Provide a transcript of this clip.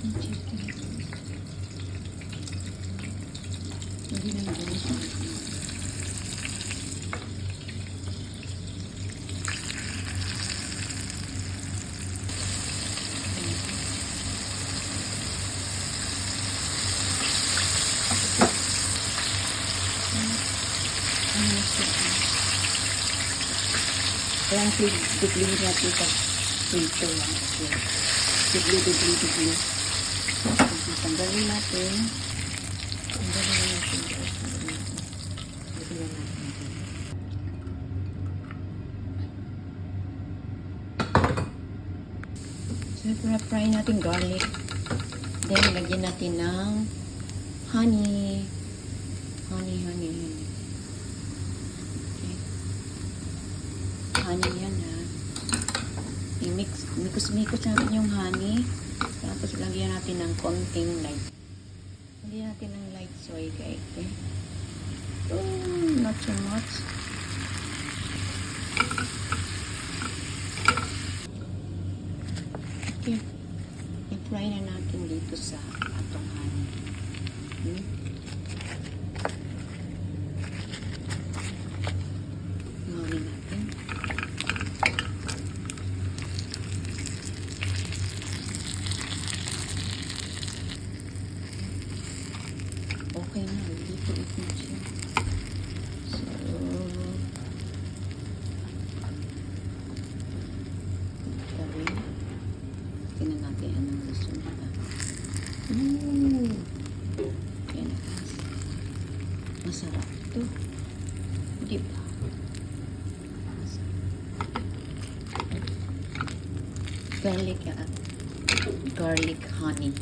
Yung chicken. Hindi na nagawin. Ayan, tigli natin sa pinto. Tigli. Tanggalin natin. Tanggalin natin. Tanggalin natin. So, fry natin garlic. Then, lagyan natin ng honey. Honey. Honey yan ha. Mikos natin yung honey. Tapos lagyan natin ng konting light. Lagyan natin ng light soy guys. Okay? Not so much. Okay. I-fry na natin dito sa atong honey. Ngawin natin. Okay na, dito na siya. So, gawin. Tingnan natin anong gusto nila. Yan na guys. Masarap to. Di ba? Garlic honey.